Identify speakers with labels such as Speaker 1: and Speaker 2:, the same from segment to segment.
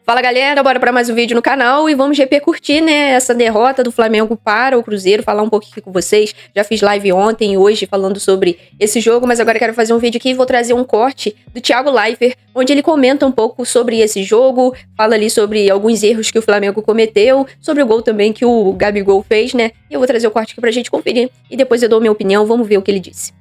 Speaker 1: Fala galera, bora para mais um vídeo no canal e vamos repercutir, né, essa derrota do Flamengo para o Cruzeiro, falar um pouquinho com vocês. Já fiz live ontem e hoje falando sobre esse jogo, mas agora quero fazer um vídeo aqui e vou trazer um corte do Thiago Leifert, onde ele comenta um pouco sobre esse jogo, fala ali sobre alguns erros que o Flamengo cometeu, sobre o gol também que o Gabigol fez, né, e eu vou trazer o corte aqui pra gente conferir e depois eu dou minha opinião, vamos ver o que ele disse.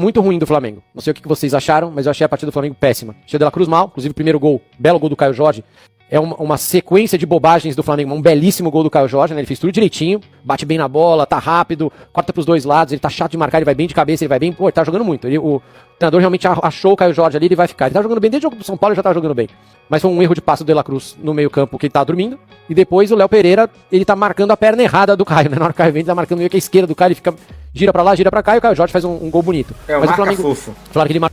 Speaker 2: Muito ruim do Flamengo. Não sei o que vocês acharam, mas eu achei a partida do Flamengo péssima. Achei o De La Cruz mal, inclusive o primeiro gol, belo gol do Caio Jorge. É uma sequência de bobagens do Flamengo, um belíssimo gol do Caio Jorge, né? Ele fez tudo direitinho, bate bem na bola, tá rápido, corta pros dois lados, ele tá chato de marcar, ele vai bem de cabeça, ele vai bem, pô, ele tá jogando muito. O treinador realmente achou o Caio Jorge ali, ele vai ficar. Ele tá jogando bem, desde o jogo do São Paulo ele já tá jogando bem. Mas foi um erro de passe do De La Cruz no meio campo, que ele tá dormindo. E depois o Léo Pereira, ele tá marcando a perna errada do Caio, né? Na hora que o Caio vem, ele tá marcando meio que a esquerda do Caio, ele fica, gira pra lá, gira pra cá, e o Caio Jorge faz um gol bonito.
Speaker 3: Mas o Flamengo, fofo.
Speaker 2: Claro que ele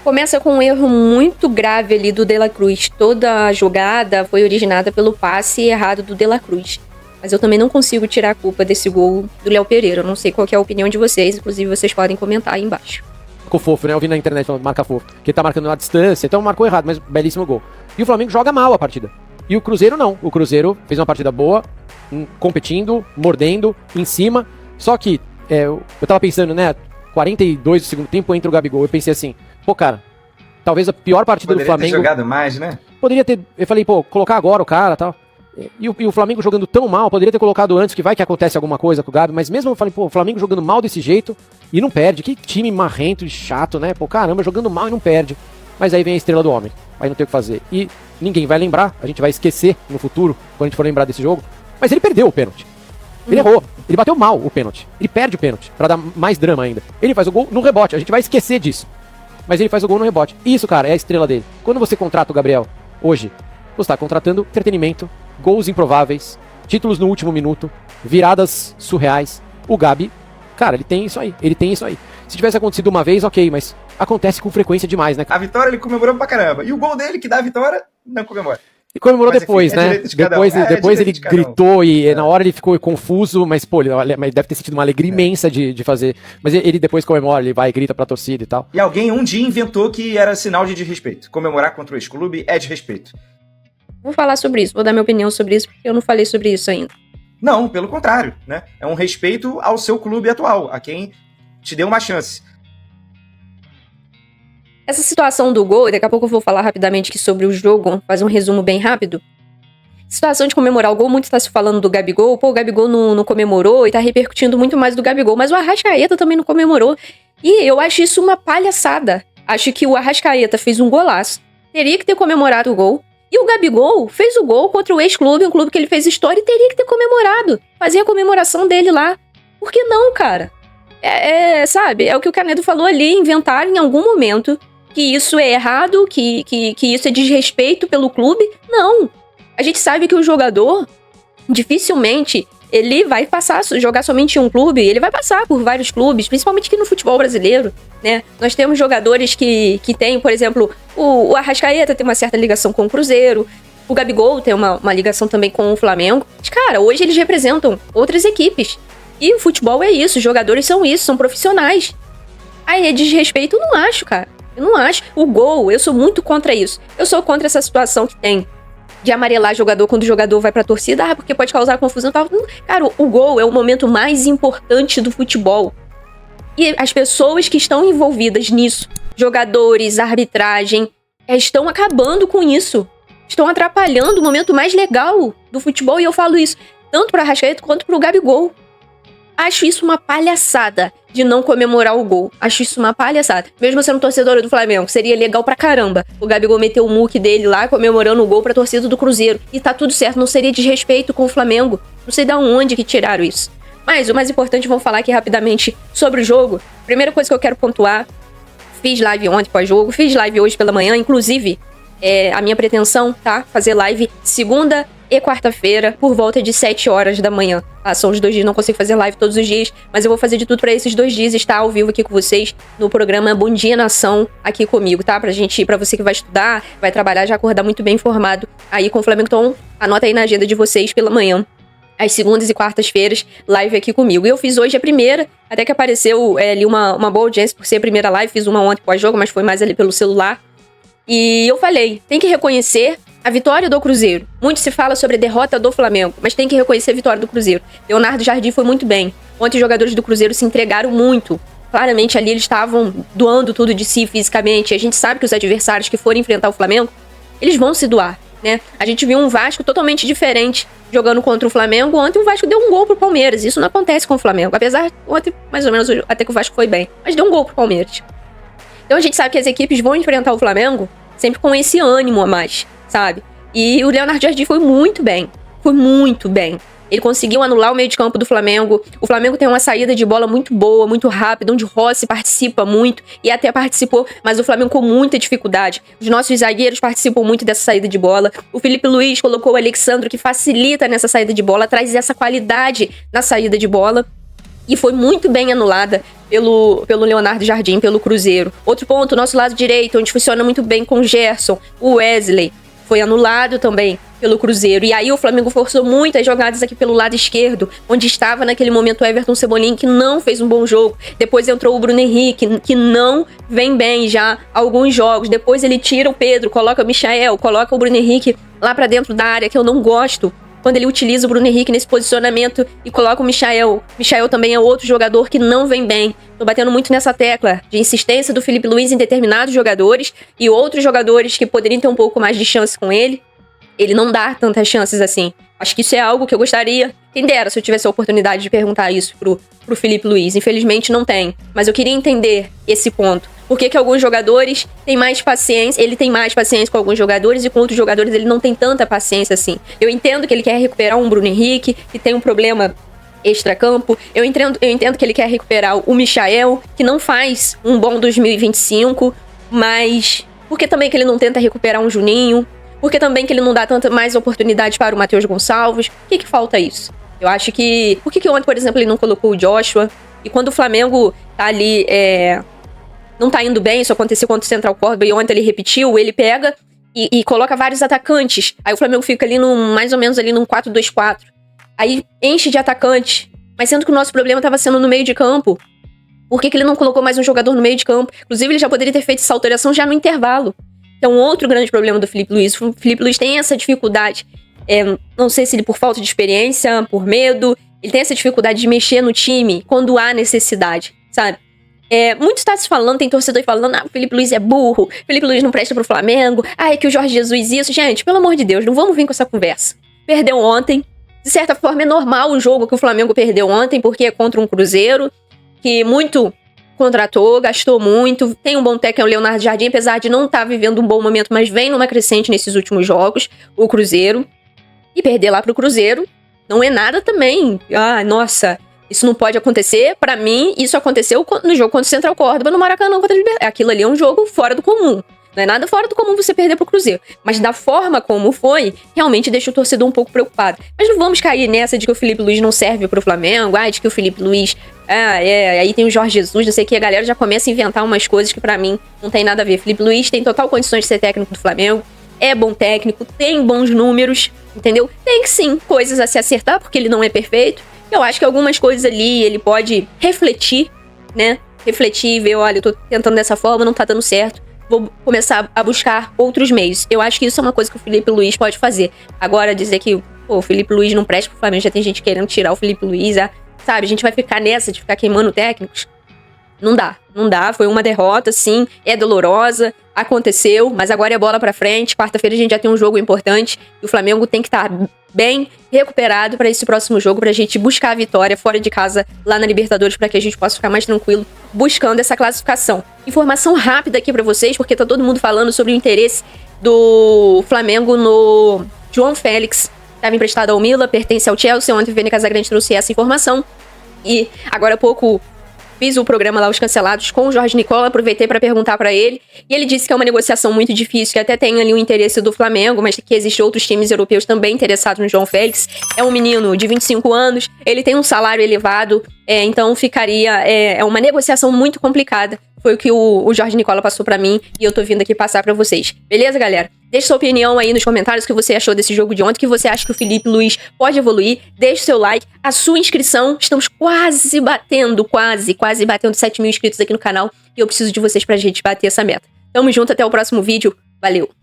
Speaker 1: Começa com um erro muito grave ali do De La Cruz. Toda a jogada foi originada pelo passe errado do De La Cruz. Mas eu também não consigo tirar a culpa desse gol do Léo Pereira. Eu não sei qual que é a opinião de vocês, inclusive vocês podem comentar aí embaixo.
Speaker 2: Marcou fofo, né? Eu vi na internet falando marca fofo. Que ele tá marcando na distância, então marcou errado, mas belíssimo gol. E o Flamengo joga mal a partida. E o Cruzeiro não. O Cruzeiro fez uma partida boa, competindo, mordendo, em cima. Só que, eu tava pensando, né? 42 do segundo tempo entra o Gabigol. Eu pensei assim, pô, cara, talvez a pior partida do Flamengo...
Speaker 3: Poderia ter jogado mais, né?
Speaker 2: Poderia ter... Eu falei, pô, colocar agora o cara e tal. E o Flamengo jogando tão mal, poderia ter colocado antes, que vai que acontece alguma coisa com o Gabi, mas mesmo eu falei, pô, o Flamengo jogando mal desse jeito e não perde. Que time marrento e chato, né? Pô, caramba, jogando mal e não perde. Mas aí vem a estrela do homem, aí não tem o que fazer. E ninguém vai lembrar, a gente vai esquecer no futuro, quando a gente for lembrar desse jogo, mas ele perdeu o pênalti. Ele errou, ele bateu mal o pênalti. Ele perde o pênalti, pra dar mais drama ainda. Ele faz o gol no rebote, a gente vai esquecer disso. Mas ele faz o gol no rebote. Isso, cara, é a estrela dele. Quando você contrata o Gabriel, hoje, você está contratando entretenimento, gols improváveis, títulos no último minuto, viradas surreais. O Gabi, cara, ele tem isso aí. Se tivesse acontecido uma vez, ok, mas acontece com frequência demais, né?
Speaker 3: A vitória ele comemorou pra caramba. E o gol dele, que dá a vitória, não comemora.
Speaker 2: E comemorou
Speaker 3: mas,
Speaker 2: depois,
Speaker 3: enfim,
Speaker 2: né? Depois ele gritou e na hora ele ficou confuso, mas pô, ele deve ter sentido uma alegria imensa de fazer. Mas ele depois comemora, ele vai e grita pra torcida e tal.
Speaker 3: E alguém um dia inventou que era sinal de desrespeito. Comemorar contra o ex-clube é desrespeito.
Speaker 1: Vou falar sobre isso, vou dar minha opinião sobre isso, porque eu não falei sobre isso ainda.
Speaker 3: Não, pelo contrário, né? É um respeito ao seu clube atual, a quem te deu uma chance.
Speaker 1: Essa situação do gol, daqui a pouco eu vou falar rapidamente aqui sobre o jogo, fazer um resumo bem rápido. Situação de comemorar o gol, muito está se falando do Gabigol, pô, o Gabigol não comemorou e tá repercutindo muito mais do Gabigol, mas o Arrascaeta também não comemorou. E eu acho isso uma palhaçada. Acho que o Arrascaeta fez um golaço, teria que ter comemorado o gol. E o Gabigol fez o gol contra o ex-clube, um clube que ele fez história e teria que ter comemorado. Fazer a comemoração dele lá. Por que não, cara? Sabe, é o que o Canedo falou ali, inventar em algum momento que isso é errado, que isso é desrespeito pelo clube. Não. A gente sabe que o jogador, dificilmente, ele vai jogar somente em um clube, ele vai passar por vários clubes, principalmente aqui no futebol brasileiro, né? Nós temos jogadores que têm, por exemplo, o Arrascaeta tem uma certa ligação com o Cruzeiro, o Gabigol tem uma ligação também com o Flamengo. Mas, cara, hoje eles representam outras equipes. E o futebol é isso, os jogadores são isso, são profissionais. Aí é desrespeito? Eu não acho, cara. Eu não acho. O gol, eu sou muito contra isso. Eu sou contra essa situação que tem de amarelar jogador quando o jogador vai pra torcida, porque pode causar confusão. Cara, o gol é o momento mais importante do futebol. E as pessoas que estão envolvidas nisso, jogadores, arbitragem, estão acabando com isso. Estão atrapalhando o momento mais legal do futebol. E eu falo isso tanto pra Arrascaeta quanto pro Gabigol. Acho isso uma palhaçada de não comemorar o gol. Acho isso uma palhaçada. Mesmo sendo torcedora do Flamengo, seria legal pra caramba o Gabigol meter o muque dele lá comemorando o gol pra torcida do Cruzeiro. E tá tudo certo, não seria desrespeito com o Flamengo. Não sei de onde que tiraram isso. Mas o mais importante, vamos falar aqui rapidamente sobre o jogo. Primeira coisa que eu quero pontuar, fiz live ontem pós-jogo, fiz live hoje pela manhã, inclusive a minha pretensão, tá? Fazer live segunda e quarta-feira, por volta de 7 horas da manhã. Tá? São os 2 dias, não consigo fazer live todos os dias, mas eu vou fazer de tudo pra esses 2 dias estar ao vivo aqui com vocês no programa Bom Dia Nação aqui comigo, tá? Pra você que vai estudar, vai trabalhar, já acordar muito bem informado aí com o Flamengo. Então, anota aí na agenda de vocês pela manhã. Às segundas e quartas-feiras, live aqui comigo. E eu fiz hoje a primeira, até que apareceu ali uma boa audiência por ser a primeira live. Fiz uma ontem pós-jogo, mas foi mais ali pelo celular. E eu falei, tem que reconhecer a vitória do Cruzeiro. Muito se fala sobre a derrota do Flamengo, mas tem que reconhecer a vitória do Cruzeiro. Leonardo Jardim foi muito bem. Ontem os jogadores do Cruzeiro se entregaram muito. Claramente ali eles estavam doando tudo de si fisicamente. A gente sabe que os adversários que forem enfrentar o Flamengo, eles vão se doar, né? A gente viu um Vasco totalmente diferente jogando contra o Flamengo. Ontem o Vasco deu um gol pro Palmeiras. Isso não acontece com o Flamengo. Apesar, ontem, mais ou menos, até que o Vasco foi bem. Mas deu um gol pro Palmeiras. Então a gente sabe que as equipes vão enfrentar o Flamengo sempre com esse ânimo a mais, sabe? E o Leonardo Jardim foi muito bem. Foi muito bem. Ele conseguiu anular o meio de campo do Flamengo. O Flamengo tem uma saída de bola muito boa, muito rápida, onde Rossi participa muito e até participou, mas o Flamengo com muita dificuldade. Os nossos zagueiros participam muito dessa saída de bola. O Felipe Luiz colocou o Alexandro, que facilita nessa saída de bola, traz essa qualidade na saída de bola. E foi muito bem anulada pelo Leonardo Jardim, pelo Cruzeiro. Outro ponto, nosso lado direito, onde funciona muito bem com o Gerson, o Wesley, foi anulado também pelo Cruzeiro. E aí o Flamengo forçou muitas jogadas aqui pelo lado esquerdo, onde estava naquele momento o Everton Cebolinha, que não fez um bom jogo. Depois entrou o Bruno Henrique, que não vem bem já alguns jogos. Depois ele tira o Pedro, coloca o Michael, coloca o Bruno Henrique lá pra dentro da área, que eu não gosto. Quando ele utiliza o Bruno Henrique nesse posicionamento e coloca o Michael. Michael também é outro jogador que não vem bem. Tô batendo muito nessa tecla de insistência do Felipe Luiz em determinados jogadores e outros jogadores que poderiam ter um pouco mais de chance com ele. Ele não dá tantas chances assim. Acho que isso é algo que eu gostaria. Quem dera se eu tivesse a oportunidade de perguntar isso pro Felipe Luiz. Infelizmente não tem. Mas eu queria entender esse ponto. Por que alguns jogadores têm mais paciência, ele tem mais paciência com alguns jogadores e com outros jogadores ele não tem tanta paciência assim. Eu entendo que ele quer recuperar um Bruno Henrique, que tem um problema extracampo. Eu entendo que ele quer recuperar o Michael, que não faz um bom 2025, mas por que também que ele não tenta recuperar um Juninho? Por que também que ele não dá tanta mais oportunidade para o Matheus Gonçalves? Por que falta isso? Eu acho que... Por que ontem, por exemplo, ele não colocou o Joshua? E quando o Flamengo tá ali... não tá indo bem, isso aconteceu contra o Central Córdoba e ontem ele repetiu, ele pega e coloca vários atacantes. Aí o Flamengo fica ali mais ou menos ali num 4-2-4. Aí enche de atacante. Mas sendo que o nosso problema tava sendo no meio de campo. Por que ele não colocou mais um jogador no meio de campo? Inclusive ele já poderia ter feito essa alteração já no intervalo. Então outro grande problema do Felipe Luiz. O Felipe Luiz tem essa dificuldade. Não sei se ele por falta de experiência, por medo. Ele tem essa dificuldade de mexer no time quando há necessidade, sabe? Muito tá se falando, tem torcedor falando, o Felipe Luiz é burro, o Felipe Luiz não presta pro Flamengo, é que o Jorge Jesus isso. Gente, pelo amor de Deus, não vamos vir com essa conversa. Perdeu ontem, de certa forma é normal o jogo que o Flamengo perdeu ontem, porque é contra um Cruzeiro, que muito contratou, gastou muito, tem um bom técnico, é o Leonardo Jardim, apesar de não estar vivendo um bom momento, mas vem numa crescente nesses últimos jogos, o Cruzeiro, e perder lá pro Cruzeiro não é nada também, nossa... Isso não pode acontecer. Pra mim, isso aconteceu no jogo contra o Central Córdoba, no Maracanã contra o Libertad. Aquilo ali é um jogo fora do comum. Não é nada fora do comum você perder pro Cruzeiro. Mas da forma como foi, realmente deixa o torcedor um pouco preocupado. Mas não vamos cair nessa de que o Felipe Luiz não serve pro Flamengo. De que o Felipe Luiz... aí tem o Jorge Jesus, não sei o que. A galera já começa a inventar umas coisas que pra mim não tem nada a ver. Felipe Luiz tem total condições de ser técnico do Flamengo. É bom técnico, tem bons números, entendeu? Tem sim coisas a se acertar, porque ele não é perfeito. Eu acho que algumas coisas ali ele pode refletir, né? Refletir e ver, olha, eu tô tentando dessa forma, não tá dando certo. Vou começar a buscar outros meios. Eu acho que isso é uma coisa que o Felipe Luiz pode fazer. Agora, dizer que o Felipe Luiz não presta pro Flamengo, já tem gente querendo tirar o Felipe Luiz, sabe? A gente vai ficar nessa de ficar queimando técnicos. Não dá. Foi uma derrota, sim, é dolorosa, aconteceu, mas agora é bola pra frente. Quarta-feira a gente já tem um jogo importante e o Flamengo tem que estar bem recuperado para esse próximo jogo, pra gente buscar a vitória fora de casa lá na Libertadores, para que a gente possa ficar mais tranquilo buscando essa classificação. Informação rápida aqui pra vocês, porque tá todo mundo falando sobre o interesse do Flamengo no João Félix. Estava emprestado ao Milan, pertence ao Chelsea. Ontem o Vene Casagrande trouxe essa informação. E agora há pouco fiz o programa lá, Os Cancelados, com o Jorge Nicola, aproveitei para perguntar para ele, e ele disse que é uma negociação muito difícil, que até tem ali o interesse do Flamengo, mas que existem outros times europeus também interessados no João Félix. É um menino de 25 anos, ele tem um salário elevado, então ficaria... É uma negociação muito complicada. Foi o que o Jorge Nicola passou pra mim e eu tô vindo aqui passar pra vocês. Beleza, galera? Deixe sua opinião aí nos comentários, o que você achou desse jogo de ontem, o que você acha que o Felipe Luiz pode evoluir. Deixe seu like, a sua inscrição. Estamos quase batendo 7 mil inscritos aqui no canal e eu preciso de vocês pra gente bater essa meta. Tamo junto, até o próximo vídeo. Valeu!